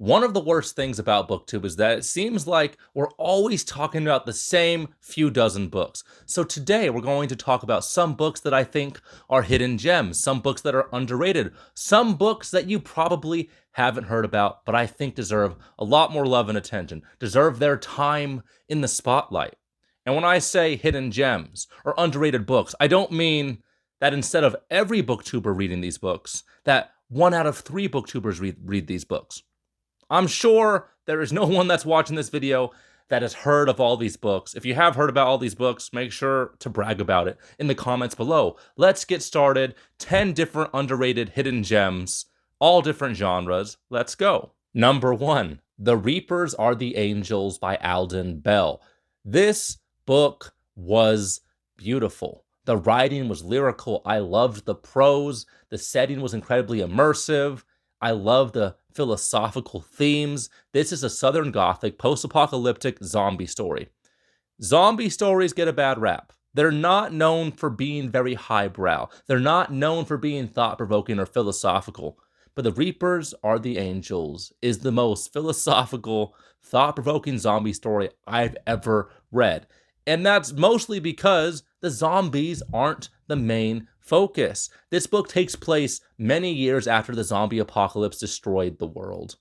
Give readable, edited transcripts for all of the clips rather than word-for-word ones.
One of the worst things about BookTube is that it seems like we're always talking about the same few dozen books. So today we're going to talk about some books that I think are hidden gems, some books that are underrated, some books that you probably haven't heard about, but I think deserve a lot more love and attention, deserve their time in the spotlight. And when I say hidden gems or underrated books, I don't mean that instead of every booktuber reading these books, that 1 out of 3 booktubers read these books. I'm sure there is no one that's watching this video that has heard of all these books. If you have heard about all these books, make sure to brag about it in the comments below. Let's get started. 10 different underrated hidden gems, all different genres. Let's go. Number 1, The Reapers Are the Angels by Alden Bell. This book was beautiful. The writing was lyrical. I loved the prose. The setting was incredibly immersive. I love the philosophical themes. This is a Southern Gothic, post-apocalyptic zombie story. Zombie stories get a bad rap. They're not known for being very highbrow. They're not known for being thought-provoking or philosophical. But The Reapers Are the Angels is the most philosophical, thought-provoking zombie story I've ever read. And that's mostly because the zombies aren't the main focus. This book takes place many years after the zombie apocalypse destroyed the world.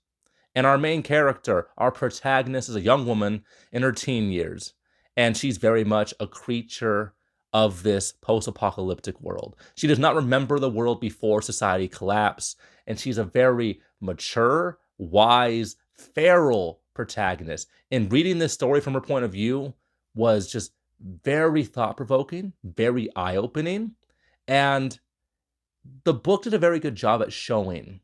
And our main character, our protagonist, is a young woman in her teen years. And she's very much a creature of this post-apocalyptic world. She does not remember the world before society collapsed. And she's a very mature, wise, feral protagonist. And reading this story from her point of view was just very thought-provoking, very eye-opening, and the book did a very good job at showing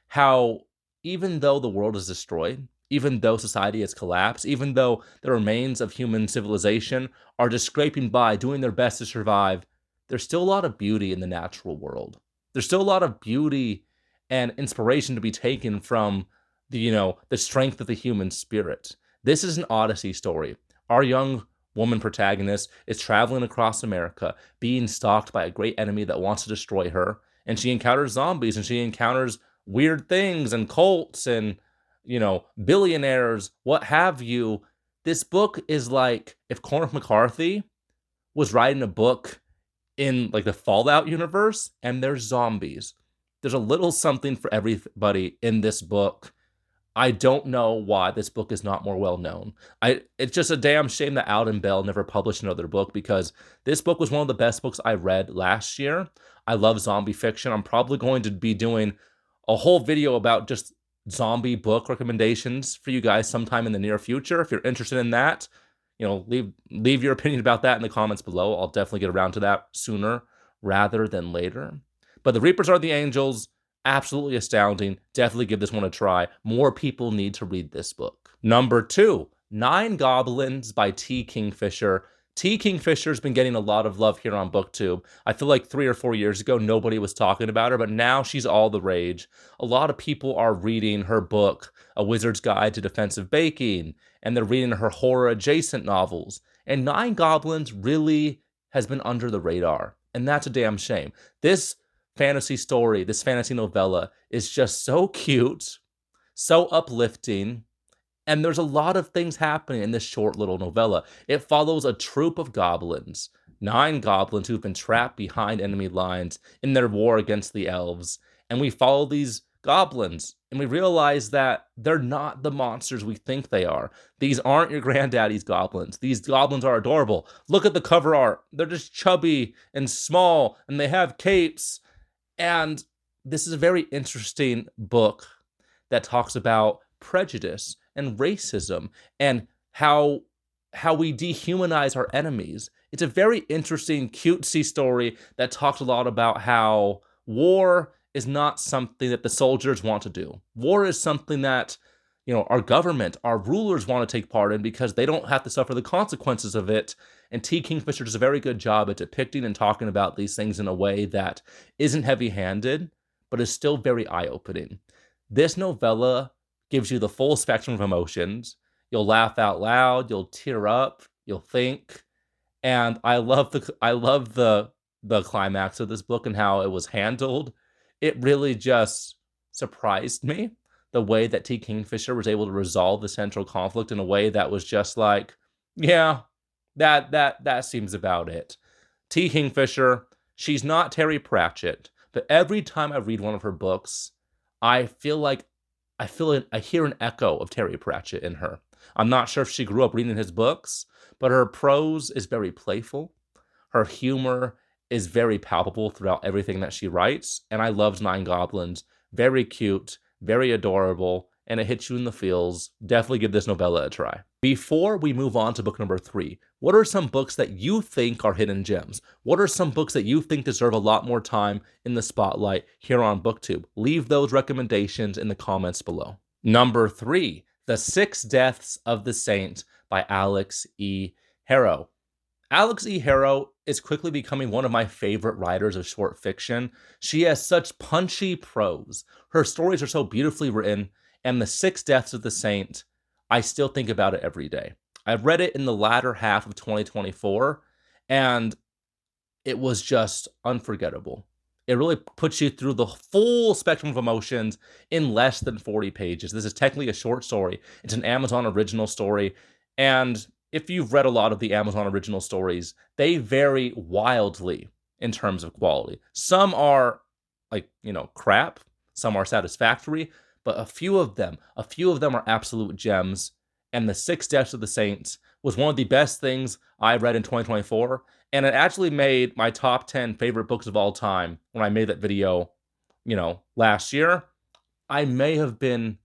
how even though the world is destroyed, even though society has collapsed, even though the remains of human civilization are just scraping by, doing their best to survive, there's still a lot of beauty in the natural world. There's still a lot of beauty and inspiration to be taken from the strength of the human spirit. This is an Odyssey story. Our young woman protagonist is traveling across America, being stalked by a great enemy that wants to destroy her, and she encounters zombies, and she encounters weird things, and cults, and, billionaires, what have you. This book is like if Cormac McCarthy was writing a book in, like, the Fallout universe, and there's zombies. There's a little something for everybody in this book. I don't know why this book is not more well known. It's just a damn shame that Alden Bell never published another book, because this book was one of the best books I read last year. I love zombie fiction. I'm probably going to be doing a whole video about just zombie book recommendations for you guys sometime in the near future. If you're interested in that, leave your opinion about that in the comments below. I'll definitely get around to that sooner rather than later. But The Reapers Are the Angels, absolutely astounding. Definitely give this one a try. More people need to read this book. Number 2, 9 Goblins by T. Kingfisher. T. Kingfisher's been getting a lot of love here on BookTube. I feel like 3 or 4 years ago, nobody was talking about her, but now she's all the rage. A lot of people are reading her book, A Wizard's Guide to Defensive Baking, and they're reading her horror-adjacent novels. And 9 Goblins really has been under the radar, and that's a damn shame. This fantasy story, this fantasy novella, is just so cute, so uplifting, and there's a lot of things happening in this short little novella. It follows a troop of goblins, 9 goblins who've been trapped behind enemy lines in their war against the elves, and we follow these goblins, and we realize that they're not the monsters we think they are. These aren't your granddaddy's goblins. These goblins are adorable. Look at the cover art. They're just chubby and small, and they have capes. And this is a very interesting book that talks about prejudice and racism and how we dehumanize our enemies. It's a very interesting, cutesy story that talks a lot about how war is not something that the soldiers want to do. War is something that, our government, our rulers want to take part in because they don't have to suffer the consequences of it. And T. Kingfisher does a very good job at depicting and talking about these things in a way that isn't heavy-handed, but is still very eye-opening. This novella gives you the full spectrum of emotions. You'll laugh out loud, you'll tear up, you'll think. And I love the climax of this book and how it was handled. It really just surprised me. the way that T. Kingfisher was able to resolve the central conflict in a way that was just like, yeah, that seems about it. T. Kingfisher, she's not Terry Pratchett, but every time I read one of her books, I feel I hear an echo of Terry Pratchett in her. I'm not sure if she grew up reading his books, but her prose is very playful. Her humor is very palpable throughout everything that she writes, and I loved Nine Goblins. Very cute, very adorable, and it hits you in the feels. Definitely give this novella a try. Before we move on to book number 3, what are some books that you think are hidden gems? What are some books that you think deserve a lot more time in the spotlight here on BookTube? Leave those recommendations in the comments below. Number 3, The Six Deaths of the Saint by Alix E. Harrow. Alix E. Harrow is quickly becoming one of my favorite writers of short fiction. She has such punchy prose. Her stories are so beautifully written, and The Six Deaths of the Saint, I still think about it every day. I've read it in the latter half of 2024, and it was just unforgettable. It really puts you through the full spectrum of emotions in less than 40 pages. This is technically a short story. It's an Amazon original story, and if you've read a lot of the Amazon original stories, they vary wildly in terms of quality. Some are crap, some are satisfactory, but a few of them are absolute gems. And The Six Deaths of the Saints was one of the best things I read in 2024, and it actually made my top 10 favorite books of all time when I made that video, last year. I may have been,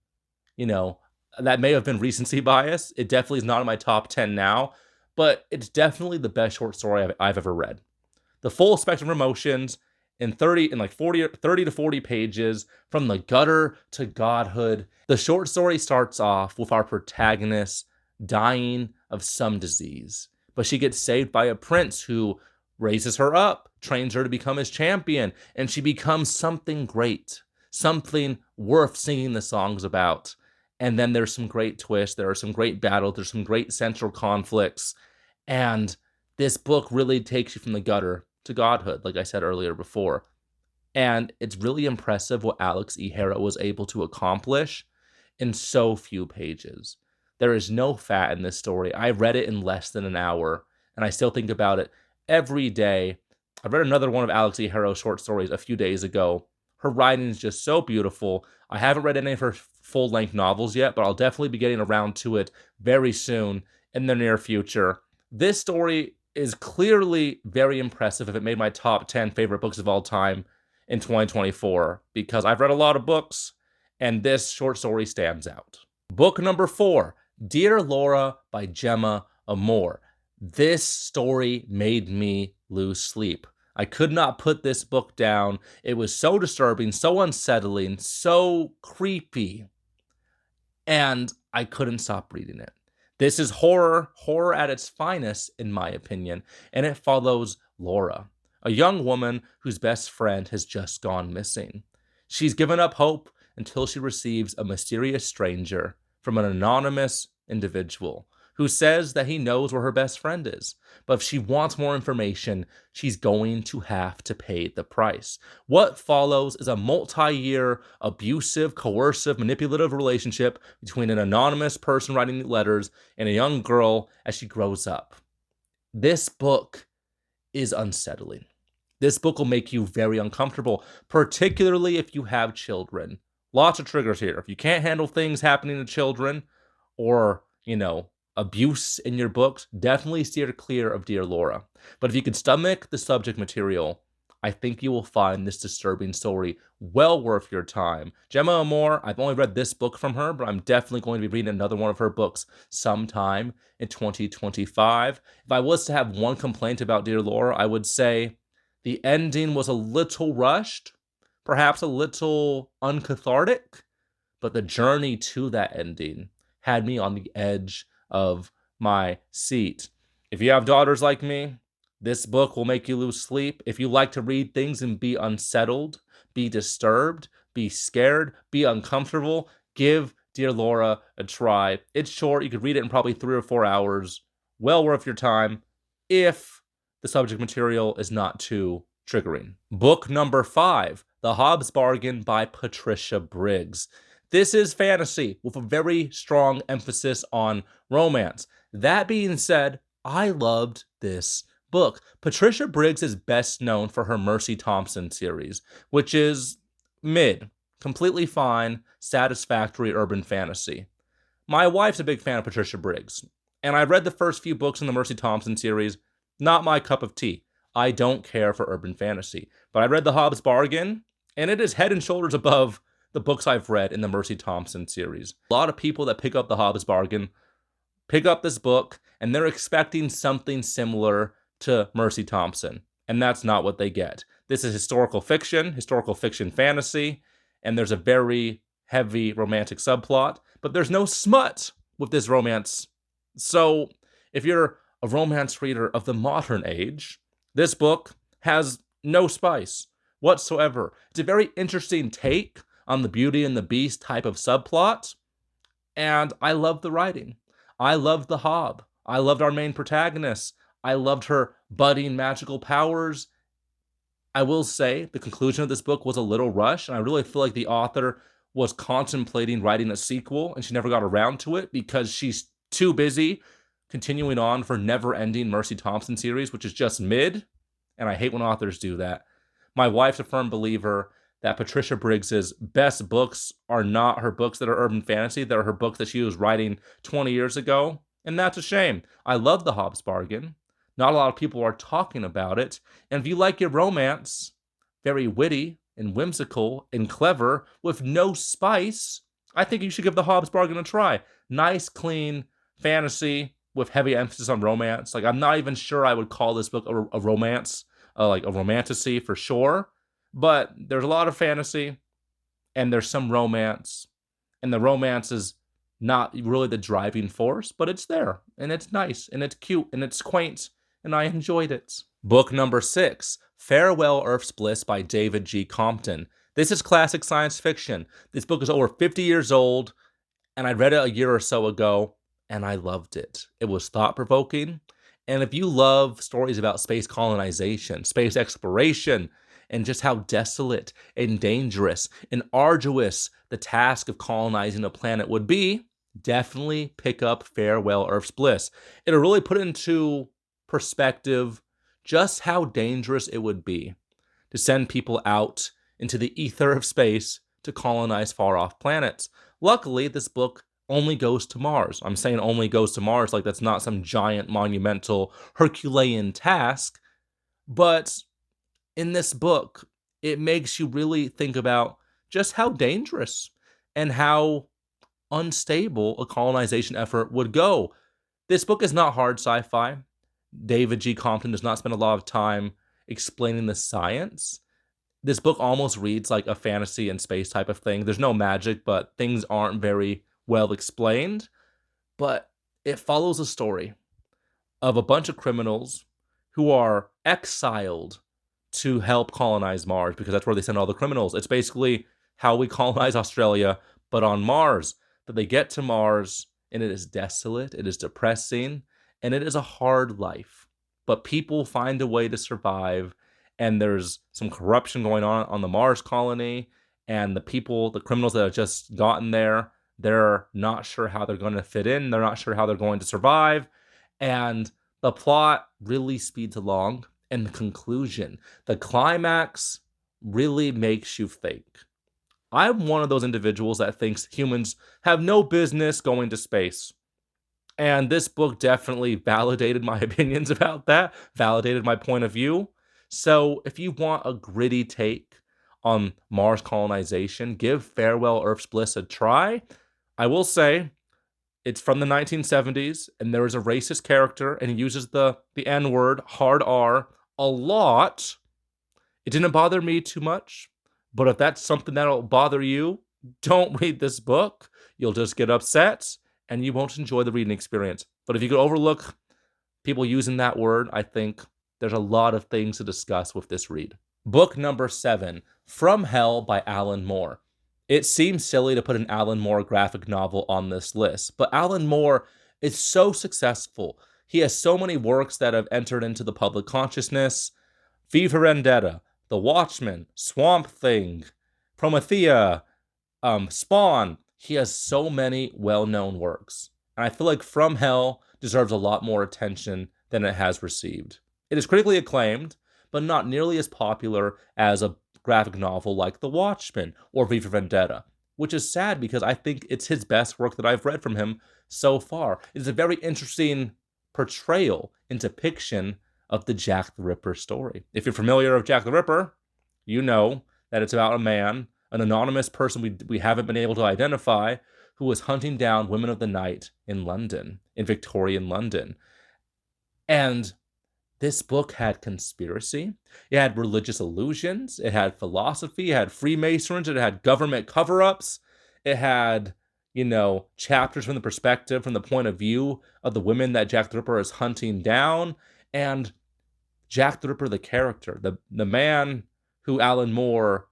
that may have been recency bias. It definitely is not in my top 10 now, but it's definitely the best short story I've ever read. The full spectrum of emotions in 30 to 40 pages, from the gutter to godhood. The short story starts off with our protagonist dying of some disease, but she gets saved by a prince who raises her up, trains her to become his champion, and she becomes something great, something worth singing the songs about. And then there's some great twists, there are some great battles, there's some great central conflicts, and this book really takes you from the gutter to godhood, like I said earlier before. And it's really impressive what Alix E. Harrow was able to accomplish in so few pages. There is no fat in this story. I read it in less than an hour, and I still think about it every day. I read another one of Alix E. Harrow's short stories a few days ago. Her writing is just so beautiful. I haven't read any of her full-length novels yet, but I'll definitely be getting around to it very soon in the near future. This story is clearly very impressive if it made my top 10 favorite books of all time in 2024, because I've read a lot of books, and this short story stands out. Book number 4, Dear Laura by Gemma Amor. This story made me lose sleep. I could not put this book down. It was so disturbing, so unsettling, so creepy, and I couldn't stop reading it. This is horror at its finest, in my opinion, and it follows Laura, a young woman whose best friend has just gone missing. She's given up hope until she receives a mysterious stranger from an anonymous individual who says that he knows where her best friend is. But if she wants more information, she's going to have to pay the price. What follows is a multi-year, abusive, coercive, manipulative relationship between an anonymous person writing letters and a young girl as she grows up. This book is unsettling. This book will make you very uncomfortable, particularly if you have children. Lots of triggers here. If you can't handle things happening to children or, abuse in your books, definitely steer clear of Dear Laura. But if you can stomach the subject material, I think you will find this disturbing story well worth your time. Gemma Amor, I've only read this book from her, but I'm definitely going to be reading another one of her books sometime in 2025. If I was to have one complaint about Dear Laura, I would say the ending was a little rushed, perhaps a little uncathartic, but the journey to that ending had me on the edge of my seat. If you have daughters like me, this book will make you lose sleep. If you like to read things and be unsettled, be disturbed, be scared, be uncomfortable, give Dear Laura a try. It's short. You could read it in probably 3 or 4 hours. Well worth your time if the subject material is not too triggering. Book number 5, The Hobs Bargain by Patricia Briggs. This is fantasy with a very strong emphasis on romance. That being said, I loved this book. Patricia Briggs is best known for her Mercy Thompson series, which is mid, completely fine, satisfactory urban fantasy. My wife's a big fan of Patricia Briggs, and I read the first few books in the Mercy Thompson series. Not my cup of tea. I don't care for urban fantasy. But I read the Hobs Bargain, and it is head and shoulders above the books I've read in the Mercy Thompson series. A lot of people that pick up the Hobs Bargain pick up this book, and they're expecting something similar to Mercy Thompson, and that's not what they get. This is historical fiction fantasy, and there's a very heavy romantic subplot, but there's no smut with this romance. So if you're a romance reader of the modern age, this book has no spice whatsoever. It's a very interesting take on the Beauty and the Beast type of subplot, and I love the writing. I loved the Hob. I loved our main protagonist. I loved her budding magical powers. I will say the conclusion of this book was a little rushed, and I really feel like the author was contemplating writing a sequel, and she never got around to it because she's too busy continuing on for never-ending Mercy Thompson series, which is just mid, and I hate when authors do that. My wife's a firm believer that Patricia Briggs's best books are not her books that are urban fantasy. They're her books that she was writing 20 years ago, and that's a shame. I love the Hobs Bargain. Not a lot of people are talking about it, and if you like your romance, very witty and whimsical and clever with no spice, I think you should give the Hobs Bargain a try. Nice, clean fantasy with heavy emphasis on romance. Like, I'm not even sure I would call this book a romance, like a romantasy for sure, but there's a lot of fantasy, and there's some romance, and the romance is not really the driving force, but it's there, and it's nice, and it's cute, and it's quaint, and I enjoyed it. Book number 6, Farewell Earth's Bliss by David G. Compton. This is classic science fiction. This book is over 50 years old, and I read it a year or so ago, and I loved it. It was thought-provoking, and if you love stories about space colonization, space exploration, and just how desolate and dangerous and arduous the task of colonizing a planet would be, definitely pick up Farewell Earth's Bliss. It'll really put into perspective just how dangerous it would be to send people out into the ether of space to colonize far-off planets. Luckily, this book only goes to Mars. I'm saying only goes to Mars like that's not some giant, monumental, Herculean task, but in this book, it makes you really think about just how dangerous and how unstable a colonization effort would go. This book is not hard sci-fi. David G. Compton does not spend a lot of time explaining the science. This book almost reads like a fantasy and space type of thing. There's no magic, but things aren't very well explained. But it follows a story of a bunch of criminals who are exiled to help colonize Mars, because that's where they send all the criminals. It's basically how we colonize Australia, but on Mars. But they get to Mars, and it is desolate, it is depressing, and it is a hard life. But people find a way to survive, and there's some corruption going on the Mars colony, and the criminals that have just gotten there, they're not sure how they're going to fit in, they're not sure how they're going to survive, and the plot really speeds along. And the conclusion, the climax, really makes you think. I'm one of those individuals that thinks humans have no business going to space. And this book definitely validated my opinions about that, validated my point of view. So if you want a gritty take on Mars colonization, give Farewell Earth's Bliss a try. I will say, it's from the 1970s, and there is a racist character, and he uses the N-word, hard R, a lot. It didn't bother me too much, but if that's something that'll bother you, don't read this book. You'll just get upset, and you won't enjoy the reading experience. But if you could overlook people using that word, I think there's a lot of things to discuss with this read. Book number 7, From Hell by Alan Moore. It seems silly to put an Alan Moore graphic novel on this list, but Alan Moore is so successful. He has so many works that have entered into the public consciousness. V for Vendetta, The Watchmen, Swamp Thing, Promethea, Spawn. he has so many well-known works. And I feel like From Hell deserves a lot more attention than it has received. It is critically acclaimed, but not nearly as popular as a graphic novel like The Watchmen or V for Vendetta, which is sad because I think it's his best work that I've read from him so far. It's a very interesting portrayal and depiction of the Jack the Ripper story. If you're familiar with Jack the Ripper, you know that it's about a man, an anonymous person we haven't been able to identify, who was hunting down women of the night in London, in Victorian London. And this book had conspiracy, it had religious illusions, it had philosophy, it had Freemasons, it had government cover-ups, it had, chapters from the perspective, from the point of view of the women that Jack the Ripper is hunting down, and Jack the Ripper, the character, the man who Alan Moore,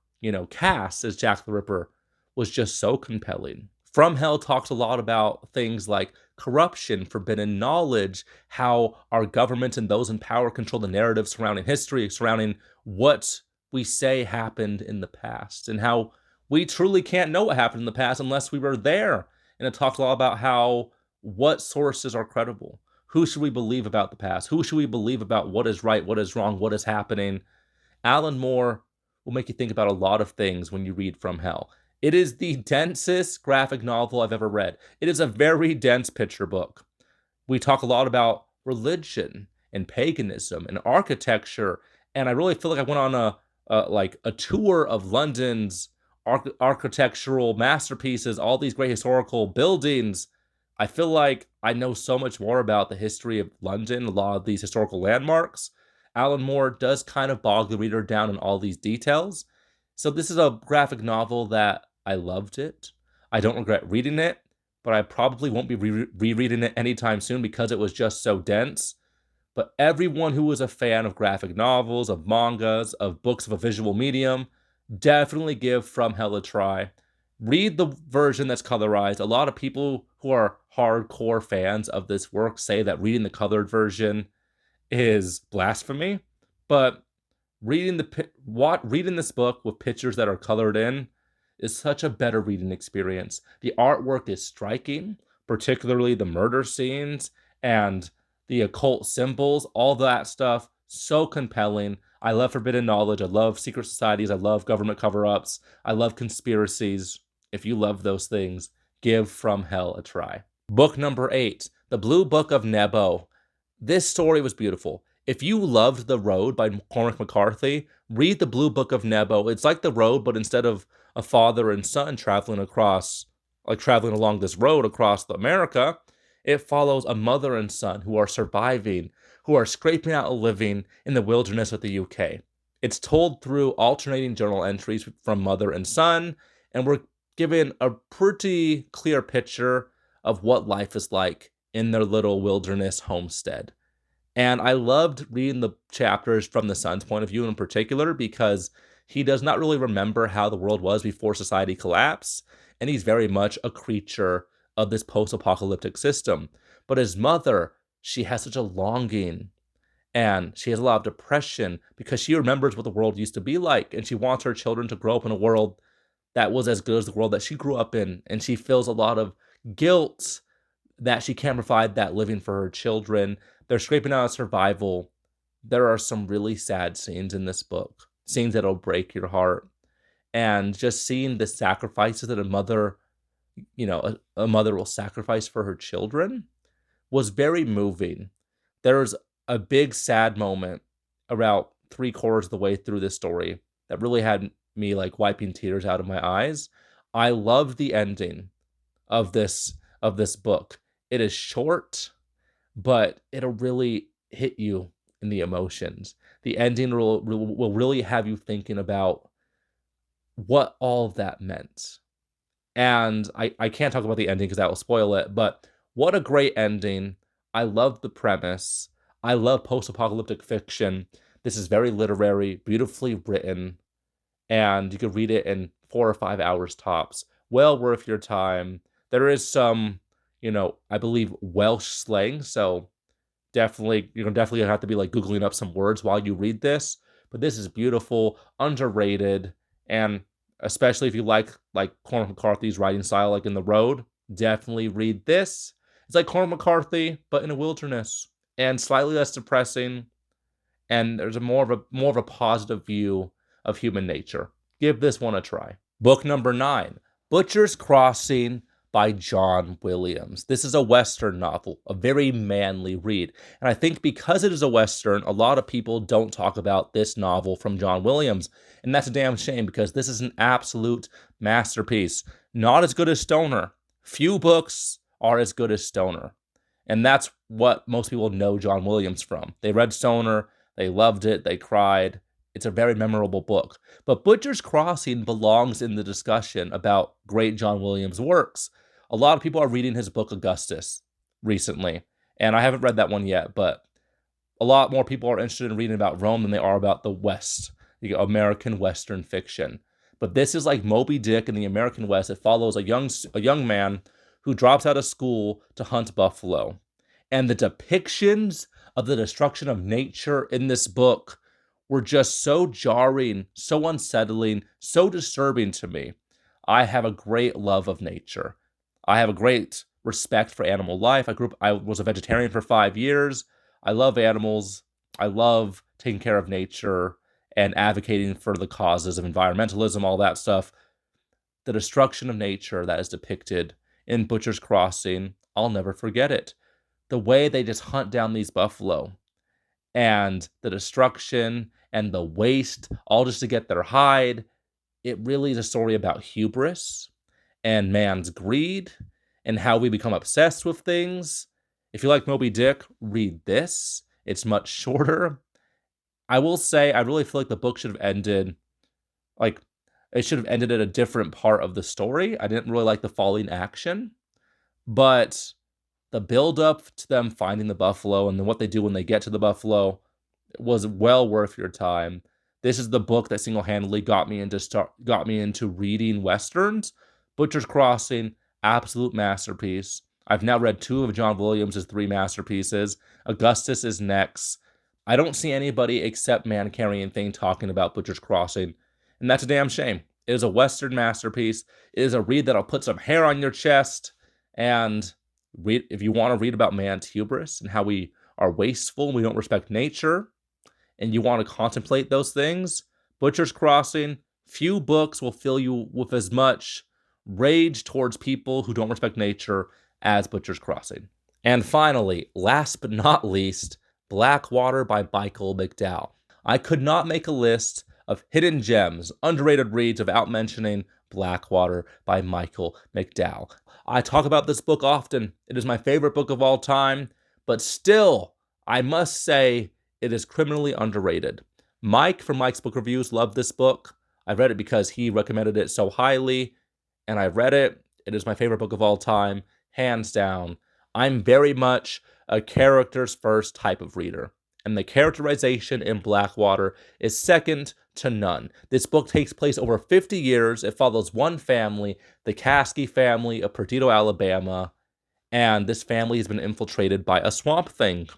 cast as Jack the Ripper, was just so compelling. From Hell talks a lot about things like corruption, forbidden knowledge, how our government and those in power control the narrative surrounding history, surrounding what we say happened in the past, and how we truly can't know what happened in the past unless we were there. And it talks a lot about what sources are credible. Who should we believe about the past? Who should we believe about what is right, what is wrong, what is happening? Alan Moore will make you think about a lot of things when you read From Hell. It is the densest graphic novel I've ever read. It is a very dense picture book. We talk a lot about religion and paganism and architecture, and I really feel like I went on a tour of London's architectural masterpieces, all these great historical buildings. I feel like I know so much more about the history of London, a lot of these historical landmarks. Alan Moore does kind of bog the reader down in all these details. So this is a graphic novel that I loved it. I don't regret reading it, but I probably won't be rereading it anytime soon because it was just so dense. But everyone who is a fan of graphic novels, of mangas, of books of a visual medium, definitely give From Hell a try. Read the version that's colorized. A lot of people who are hardcore fans of this work say that reading the colored version is blasphemy, but reading this book with pictures that are colored in is such a better reading experience. The artwork is striking, particularly the murder scenes and the occult symbols, all that stuff, so compelling. I love forbidden knowledge. I love secret societies. I love government cover-ups. I love conspiracies. If you love those things, give From Hell a try. Book number 8, The Blue Book of Nebo. This story was beautiful. If you loved The Road by Cormac McCarthy, read The Blue Book of Nebo. It's like The Road, but instead of a father and son traveling along this road across America, it follows a mother and son who are surviving, who are scraping out a living in the wilderness of the UK. It's told through alternating journal entries from mother and son, and we're given a pretty clear picture of what life is like in their little wilderness homestead. And I loved reading the chapters from the son's point of view in particular because he does not really remember how the world was before society collapsed, and he's very much a creature of this post-apocalyptic system. But his mother, she has such a longing, and she has a lot of depression because she remembers what the world used to be like, and she wants her children to grow up in a world that was as good as the world that she grew up in, and she feels a lot of guilt that she can't provide that living for her children. They're scraping out of survival. There are some really sad scenes in this book, scenes that'll break your heart. And just seeing the sacrifices that a mother will sacrifice for her children was very moving. There's a big sad moment about 3/4 of the way through this story that really had me wiping tears out of my eyes. I love the ending of this book. It is short, but it'll really hit you in the emotions. The ending will really have you thinking about what all of that meant. And I can't talk about the ending because that will spoil it, but what a great ending. I love the premise. I love post-apocalyptic fiction. This is very literary, beautifully written, and you can read it in 4 or 5 hours tops. Well worth your time. There is some, I believe Welsh slang, so you're definitely gonna have to be Googling up some words while you read this. But this is beautiful, underrated, and especially if you like Cormac McCarthy's writing style, like in The Road. Definitely read this. It's like Cormac McCarthy, but in a wilderness, and slightly less depressing, and there's more of a positive view of human nature. Give this one a try. Book number 9, Butcher's Crossing by John Williams. This is a Western novel, a very manly read. And I think because it is a Western, a lot of people don't talk about this novel from John Williams. And that's a damn shame, because this is an absolute masterpiece. Not as good as Stoner. Few books are as good as Stoner. And that's what most people know John Williams from. They read Stoner, they loved it, they cried. It's a very memorable book. But Butcher's Crossing belongs in the discussion about great John Williams works. A lot of people are reading his book Augustus recently, and I haven't read that one yet, but a lot more people are interested in reading about Rome than they are about the West, American Western fiction. But this is like Moby Dick in the American West. It follows a young man who drops out of school to hunt buffalo. And the depictions of the destruction of nature in this book were just so jarring, so unsettling, so disturbing to me. I have a great love of nature. I have a great respect for animal life. I was a vegetarian for 5 years. I love animals. I love taking care of nature and advocating for the causes of environmentalism, all that stuff. The destruction of nature that is depicted in Butcher's Crossing, I'll never forget it. The way they just hunt down these buffalo, and the destruction and the waste, all just to get their hide. It really is a story about hubris and man's greed and how we become obsessed with things. If you like Moby Dick, read this. It's much shorter. I will say, I really feel like the book should have ended, it should have ended at a different part of the story. I didn't really like the falling action, but the build up to them finding the buffalo and then what they do when they get to the buffalo was well worth your time. This is the book that single-handedly got me into reading Westerns. Butcher's Crossing, absolute masterpiece. I've now read 2 of John Williams' 3 masterpieces. Augustus is next. I don't see anybody except Man Carrying Thing talking about Butcher's Crossing, and that's a damn shame. It is a Western masterpiece. It is a read that'll put some hair on your chest, and if you want to read about man's hubris and how we are wasteful and we don't respect nature, and you want to contemplate those things, Butcher's Crossing, few books will fill you with as much rage towards people who don't respect nature as Butcher's Crossing. And finally, last but not least, Blackwater by Michael McDowell. I could not make a list of hidden gems, underrated reads without mentioning Blackwater by Michael McDowell. I talk about this book often. It is my favorite book of all time, but still, I must say, it is criminally underrated. Mike from Mike's Book Reviews loved this book. I read it because he recommended it so highly, and I read it. It is my favorite book of all time, hands down. I'm very much a characters first type of reader, and the characterization in Blackwater is second to none. This book takes place over 50 years. It follows one family, the Caskey family of Perdido, Alabama, and this family has been infiltrated by a swamp thing,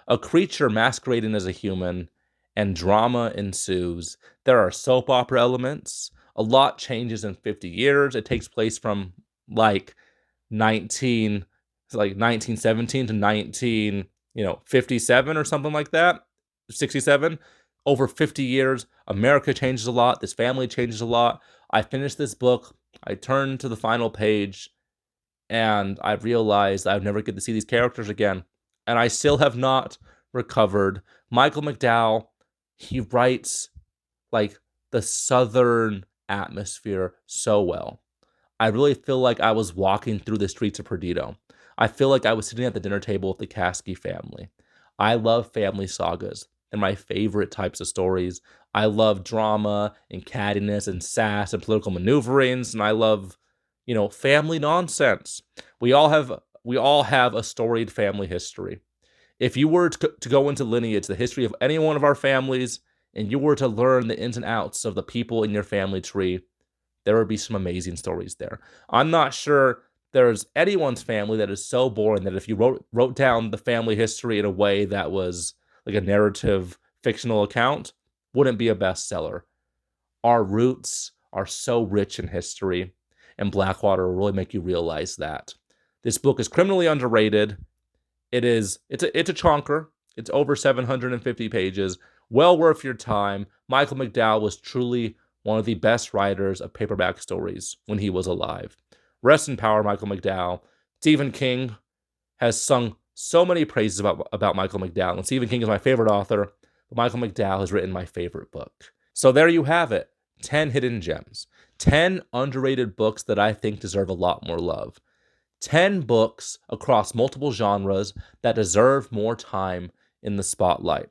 a creature masquerading as a human, and drama ensues. There are soap opera elements. A lot changes in 50 years. It takes place from 1917 to 1957 or something like that. 67. Over 50 years, America changes a lot. This family changes a lot. I finished this book. I turned to the final page, and I realized I'd never get to see these characters again. And I still have not recovered. Michael McDowell, he writes the Southern atmosphere so well. I really feel like I was walking through the streets of Perdido. I feel like I was sitting at the dinner table with the Caskey family. I love family sagas. They're my favorite types of stories. I love drama and cattiness and sass and political maneuverings, and I love, family nonsense. We all have a storied family history. If you were to go into lineage, the history of any one of our families, and you were to learn the ins and outs of the people in your family tree, there would be some amazing stories there. I'm not sure there's anyone's family that is so boring that if you wrote down the family history in a way that was like a narrative fictional account, wouldn't be a bestseller. Our roots are so rich in history, and Blackwater will really make you realize that. This book is criminally underrated. It's a chonker. It's over 750 pages. Well worth your time. Michael McDowell was truly one of the best writers of paperback stories when he was alive. Rest in power, Michael McDowell. Stephen King has sung so many praises about Michael McDowell, and Stephen King is my favorite author, but Michael McDowell has written my favorite book. So there you have it, 10 hidden gems, 10 underrated books that I think deserve a lot more love, 10 books across multiple genres that deserve more time in the spotlight.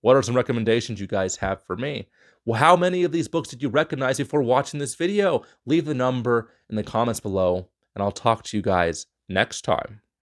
What are some recommendations you guys have for me? Well, how many of these books did you recognize before watching this video? Leave the number in the comments below, and I'll talk to you guys next time.